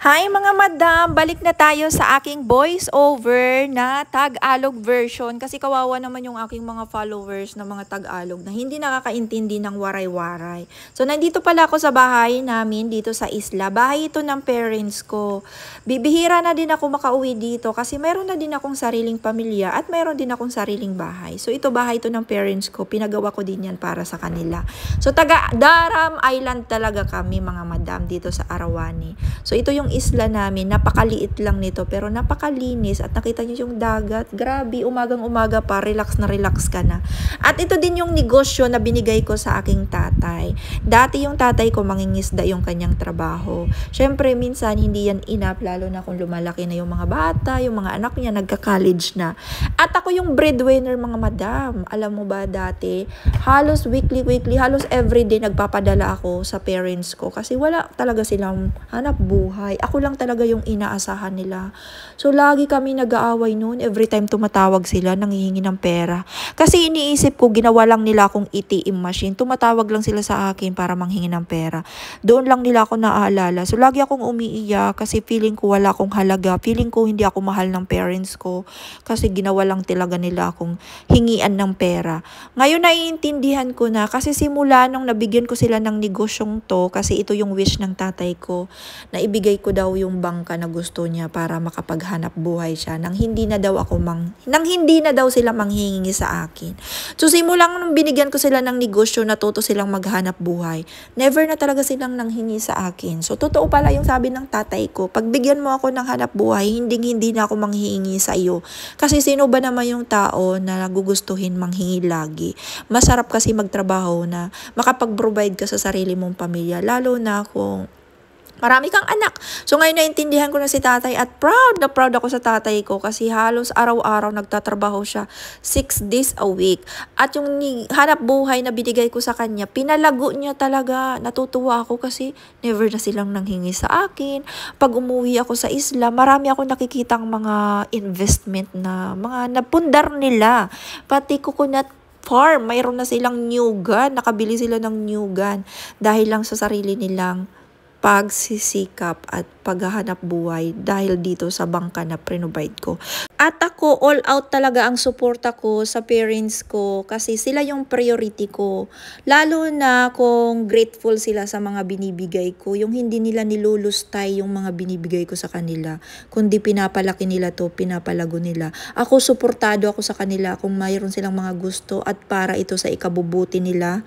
Hi mga madam! Balik na tayo sa aking voice over na Tagalog version kasi kawawa naman yung aking mga followers na mga Tagalog na hindi nakakaintindi ng waray-waray. So nandito pala ako sa bahay namin dito sa isla. Bahay ito ng parents ko. Bibihira na din ako makauwi dito kasi mayroon na din akong sariling pamilya at mayroon din akong sariling bahay. So ito bahay ito ng parents ko. Pinagawa ko din yan para sa kanila. So taga Daram Island talaga kami mga madam dito sa Arawani. So ito yung isla namin, napakaliit lang nito pero napakalinis at nakita niyo yung dagat, grabe, umagang-umaga pa, relax na relax ka na. At ito din yung negosyo na binigay ko sa aking tatay. Dati yung tatay ko mangingisda yung kanyang trabaho. Syempre minsan hindi yan enough lalo na kung lumalaki na yung mga bata, yung mga anak niya nagka-college na. At ako yung breadwinner mga madam. Alam mo ba dati, halos weekly, halos everyday nagpapadala ako sa parents ko kasi wala talaga silang hanap buhay. Ako lang talaga yung inaasahan nila. So, lagi kami nag-aaway noon. Every time tumatawag sila, nanghihingi ng pera. Kasi iniisip ko, ginawa lang nila akong ATM machine. Tumatawag lang sila sa akin para manghingi ng pera. Doon lang nila ako naaalala. So, lagi akong umiiyak kasi feeling ko wala akong halaga. Feeling ko hindi ako mahal ng parents ko. Kasi ginawa lang talaga nila akong hingian ng pera. Ngayon, naiintindihan ko na kasi simula nung nabigyan ko sila ng negosyong to, kasi ito yung wish ng tatay ko, na ibigay ko daw yung bangka na gusto niya para makapaghanap buhay siya nang hindi na daw sila manghingi sa akin. So simulang nung binigyan ko sila ng negosyo, natuto silang maghanap buhay. Never na talaga silang nanghingi sa akin. So totoo pala yung sabi ng tatay ko, pag bigyan mo ako ng hanap buhay, hindi na ako manghingi sa iyo. Kasi sino ba naman yung tao na nagugustuhin manghingi lagi? Masarap kasi magtrabaho na makapag-provide ka sa sarili mong pamilya, lalo na kung marami kang anak. So ngayon naintindihan ko na si tatay at proud na proud ako sa tatay ko kasi halos araw-araw nagtatrabaho siya 6 days a week. At yung hanap buhay na binigay ko sa kanya, pinalago niya talaga. Natutuwa ako kasi never na silang nanghingi sa akin. Pag umuwi ako sa isla, marami ako nakikitang mga investment na mga napundar nila. Pati coconut farm, mayroon na silang new gun. Nakabili sila ng new gun dahil lang sa sarili nilang pagsisikap at paghahanap buhay dahil dito sa bangka na provide ko. At ako, all out talaga ang suporta ko sa parents ko kasi sila yung priority ko. Lalo na kung grateful sila sa mga binibigay ko, yung hindi nila nilulustay yung mga binibigay ko sa kanila, kundi pinapalaki nila to, pinapalago nila. Ako, suportado ako sa kanila kung mayroon silang mga gusto at para ito sa ikabubuti nila.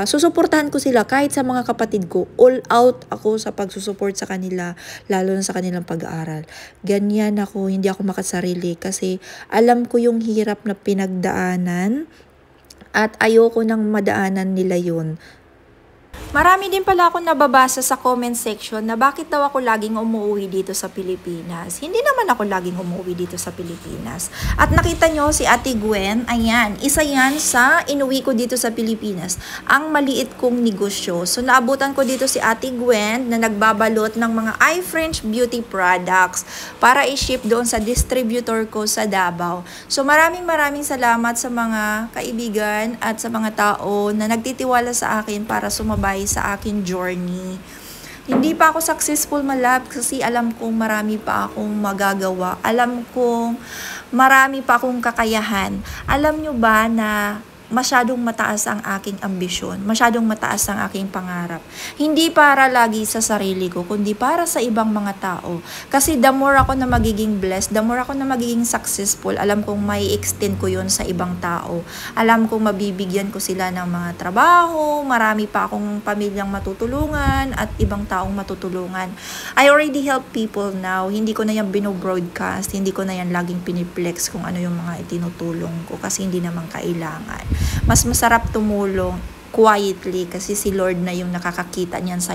Susuportahan ko sila kahit sa mga kapatid ko. All out ako sa pagsusupport sa kanila, lalo na sa kanilang pag-aaral. Ganyan ako, hindi ako makasarili kasi alam ko yung hirap na pinagdaanan at ayoko nang madaanan nila yun. Marami din pala akong nababasa sa comment section na bakit daw ako laging umuwi dito sa Pilipinas. Hindi naman ako laging umuwi dito sa Pilipinas. At nakita nyo si Ate Gwen, ayan, isa yan sa inuwi ko dito sa Pilipinas. Ang maliit kong negosyo. So naabutan ko dito si Ate Gwen na nagbabalot ng mga iFrench beauty products para i-ship doon sa distributor ko sa Davao. So maraming salamat sa mga kaibigan at sa mga tao na nagtitiwala sa akin para sumabay sa akin journey. Hindi pa ako successful malab kasi alam kong marami pa akong magagawa. Alam kong marami pa akong kakayahan. Alam nyo ba na masyadong mataas ang aking ambisyon, masyadong mataas ang aking pangarap. Hindi para lagi sa sarili ko, kundi para sa ibang mga tao. Kasi the more ako na magiging blessed, the more ako na magiging successful, alam kong may extend ko yon sa ibang tao. Alam kong mabibigyan ko sila ng mga trabaho, marami pa akong pamilyang matutulungan at ibang taong matutulungan. I already help people now. Hindi ko na yan binobroadcast, hindi ko na yan laging piniplex kung ano yung mga itinutulong ko kasi hindi naman kailangan. Mas masarap tumulong quietly kasi si Lord na yung nakakakita niyan sa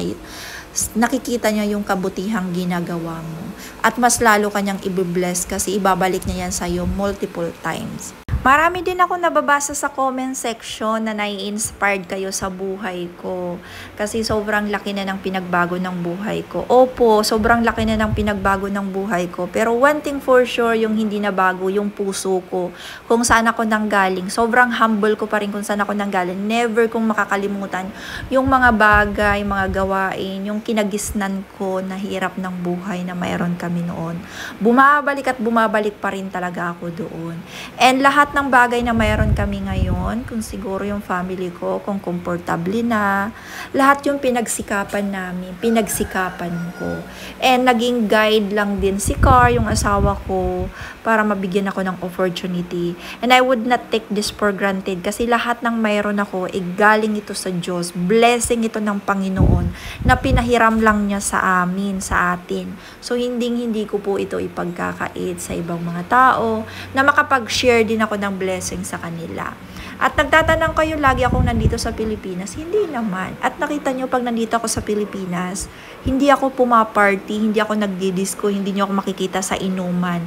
nakikita niya yung kabutihang ginagawa mo. At mas lalo kanyang i-bless kasi ibabalik niya yan sa iyo multiple times. Marami din ako nababasa sa comment section na nai-inspired kayo sa buhay ko. Kasi sobrang laki na ng pinagbago ng buhay ko. Opo, sobrang laki na ng pinagbago ng buhay ko. Pero one thing for sure, yung hindi na bago, yung puso ko. Kung saan ako nanggaling. Sobrang humble ko pa rin kung saan ako nanggaling. Never kong makakalimutan yung mga bagay, mga gawain, yung kinagisnan ko na hirap ng buhay na mayroon kami noon. Bumabalik at bumabalik pa rin talaga ako doon. And lahat ng bagay na mayroon kami ngayon, kung siguro yung family ko, kung komportable na, lahat yung pinagsikapan namin, pinagsikapan ko. And naging guide lang din si Car, yung asawa ko, para mabigyan ako ng opportunity. And I would not take this for granted kasi lahat ng mayroon ako, galing ito sa Diyos. Blessing ito ng Panginoon na pinahiram lang niya sa amin, sa atin. So, hindi ko po ito ipagkakait sa ibang mga tao na makapag-share din ako ng blessing sa kanila. At nagtatanong kayo, lagi akong nandito sa Pilipinas. Hindi naman. At nakita nyo, pag nandito ako sa Pilipinas, hindi ako pumaparty, hindi ako nagdi-disco, hindi nyo ako makikita sa inuman.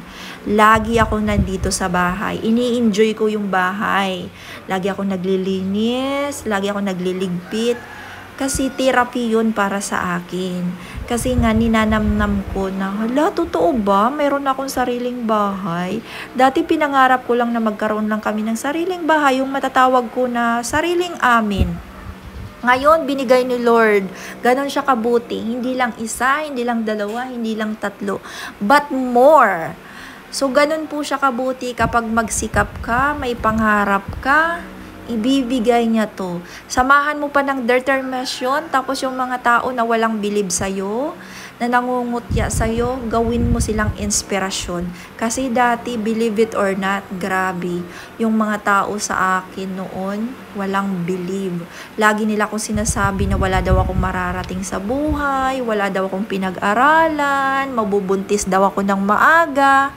Lagi akong nandito sa bahay. Ini-enjoy ko yung bahay. Lagi akong naglilinis, lagi akong nagliligpit. Kasi therapy yun para sa akin. Kasi nga ninanamnam ko na, hala, totoo ba? Mayroon akong sariling bahay. Dati pinangarap ko lang na magkaroon lang kami ng sariling bahay, yung matatawag ko na sariling amin. Ngayon, binigay ni Lord. Ganon siya kabuti. Hindi lang isa, hindi lang dalawa, hindi lang tatlo. But more. So, ganon po siya kabuti kapag magsikap ka, may pangarap ka, ibibigay niya to. Samahan mo pa ng determination, tapos yung mga tao na walang bilib sa'yo, na nangungutya sa'yo, gawin mo silang inspirasyon. Kasi dati, believe it or not, grabe, yung mga tao sa akin noon, walang believe. Lagi nila akong sinasabi na wala daw akong mararating sa buhay, wala daw akong pinag-aralan, mabubuntis daw ako ng maaga.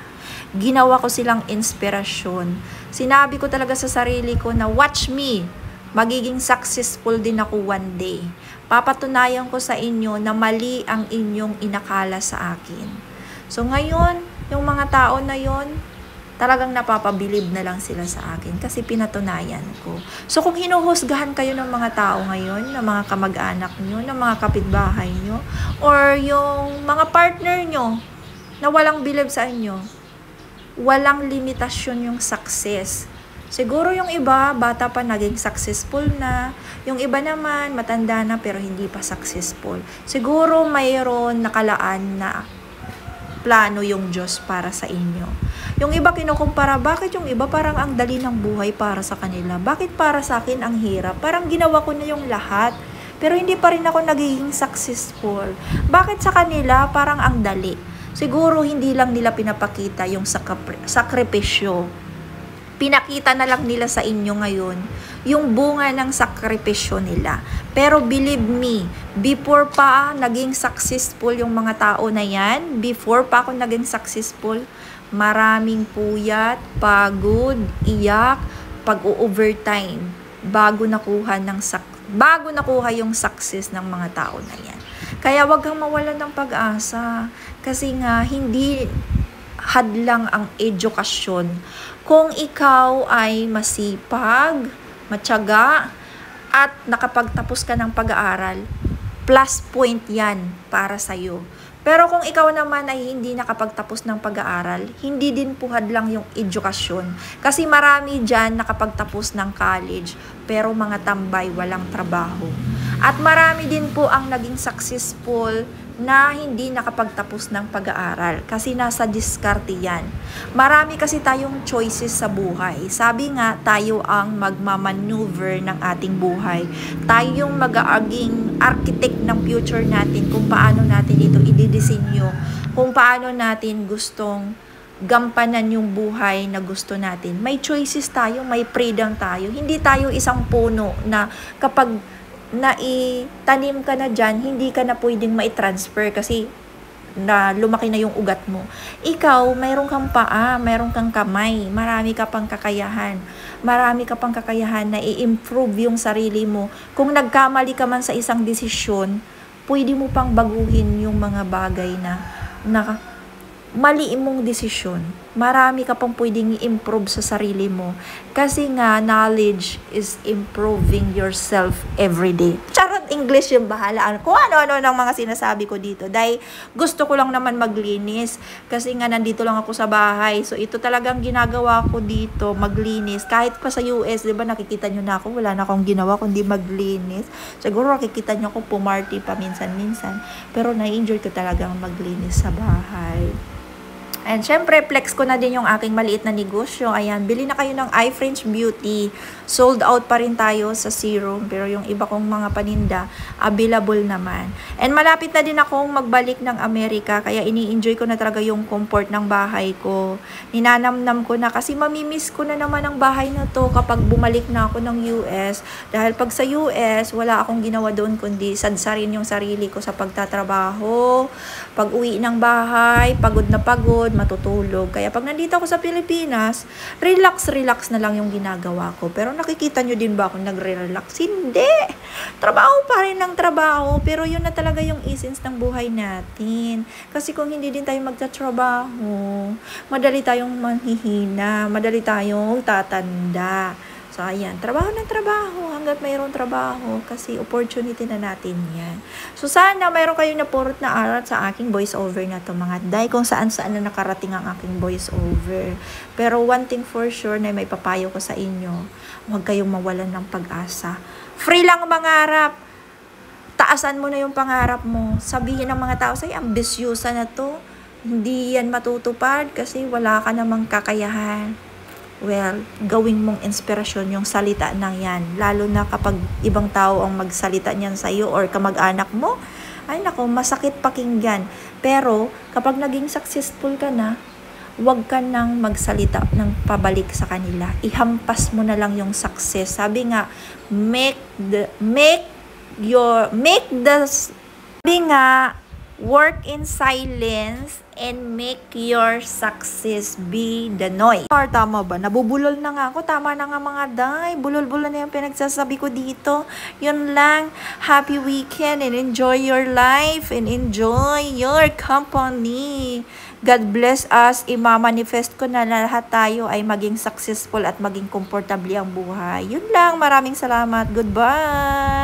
Ginawa ko silang inspirasyon. Sinabi ko talaga sa sarili ko na watch me, magiging successful din ako one day. Papatunayan ko sa inyo na mali ang inyong inakala sa akin. So ngayon, yung mga tao na yon, talagang napapabilib na lang sila sa akin kasi pinatunayan ko. So kung hinuhusgahan kayo ng mga tao ngayon, ng mga kamag-anak nyo, ng mga kapitbahay nyo, or yung mga partner nyo na walang bilib sa inyo, walang limitasyon yung success. Siguro yung iba, bata pa naging successful na. Yung iba naman, matanda na pero hindi pa successful. Siguro mayroon nakalaan na plano yung Diyos para sa inyo. Yung iba kinukumpara, bakit yung iba parang ang dali ng buhay para sa kanila? Bakit para sa akin ang hirap? Parang ginawa ko na yung lahat, pero hindi pa rin ako nagiging successful. Bakit sa kanila parang ang dali? Siguro hindi lang nila pinapakita yung sakripisyo. Pinakita na lang nila sa inyo ngayon yung bunga ng sakripisyo nila. Pero believe me, before pa naging successful yung mga tao na yan, before pa ako naging successful, maraming puyat, pagod, iyak, pag-overtime bago nakuha yung success ng mga tao na yan. Kaya wag kang mawalan ng pag-asa kasi nga hindi hadlang ang edukasyon. Kung ikaw ay masipag, matyaga, at nakapagtapos ka ng pag-aaral, plus point yan para sa'yo. Pero kung ikaw naman ay hindi nakapagtapos ng pag-aaral, hindi din po hadlang yung edukasyon. Kasi marami dyan nakapagtapos ng college, pero mga tambay, walang trabaho. At marami din po ang naging successful na hindi nakapagtapos ng pag-aaral kasi nasa diskarte yan. Marami kasi tayong choices sa buhay. Sabi nga, tayo ang magmamaneuver ng ating buhay. Tayo yung mag-aaging architect ng future natin kung paano natin ito ididisenyo, kung paano natin gustong gampanan yung buhay na gusto natin. May choices tayo, may freedom tayo. Hindi tayo isang puno na kapag naitanim ka na dyan, hindi ka na pwedeng mai-transfer kasi na lumaki na yung ugat mo. Ikaw, mayroon kang paa, mayroon kang kamay, marami ka pang kakayahan. Marami ka pang kakayahan na i-improve yung sarili mo. Kung nagkamali ka man sa isang desisyon, pwede mo pang baguhin yung mga bagay na mali mong desisyon. marami ka pang pwedeng i-improve sa sarili mo. Kasi nga, knowledge is improving yourself every day. Charot, English yung bahala. Kung ano-ano ng mga sinasabi ko dito. Dahil gusto ko lang naman maglinis. Kasi nga, nandito lang ako sa bahay. So, ito talagang ginagawa ko dito, maglinis. Kahit pa sa US, di ba nakikita nyo na ako, wala na akong ginawa kundi maglinis. Siguro nakikita nyo ako pumarty pa minsan-minsan. Pero na-enjoy ko talagang maglinis sa bahay. And syempre, flex ko na din yung aking maliit na negosyo. Ayan, bili na kayo ng iFrench Beauty. Sold out pa rin tayo sa serum. Pero yung iba kong mga paninda, available naman. And malapit na din akong magbalik ng Amerika. Kaya ini-enjoy ko na talaga yung comfort ng bahay ko. Ninanamnam ko na kasi mamimiss ko na naman ang bahay na to kapag bumalik na ako ng US. Dahil pag sa US, wala akong ginawa doon kundi sadsarin yung sarili ko sa pagtatrabaho. Pag uwi ng bahay, pagod na pagod, matutulog. Kaya pag nandito ako sa Pilipinas, relax na lang yung ginagawa ko. Pero nakikita nyo din ba ako nagre-relax? Hindi! Trabaho pa rin ng trabaho, pero yun na talaga yung essence ng buhay natin. Kasi kung hindi din tayo magtatrabaho, madali tayong manghihina, madali tayong tatanda. So, ayan, trabaho ng trabaho hanggat mayroong trabaho kasi opportunity na natin yan. So, sana mayroon kayong napurot na aral sa aking voice over na to mga day kung saan-saan na nakarating ang aking voice over. Pero one thing for sure na may papayo ko sa inyo, huwag kayong mawalan ng pag-asa. Free lang mangarap. Taasan mo na yung pangarap mo. Sabihin ng mga tao, say, ambisyosa na to. Hindi yan matutupad kasi wala ka namang kakayahan. Well, gawin mong inspirasyon yung salita ng yan. Lalo na kapag ibang tao ang magsalita niyan sa iyo or kamag-anak mo, ay nako, masakit pakinggan. Pero, kapag naging successful ka na, huwag ka nang magsalita ng pabalik sa kanila. Ihampas mo na lang yung success. Sabi nga, work in silence and make your success be the noise. Or tama ba? Nabubulol na nga ako. Tama na nga mga day. Bulol-bulol na yung pinagsasabi ko dito. Yun lang. Happy weekend and enjoy your life and enjoy your company. God bless us. Ima-manifest ko na lahat tayo ay maging successful at maging komportable ang buhay. Yun lang. Maraming salamat. Goodbye.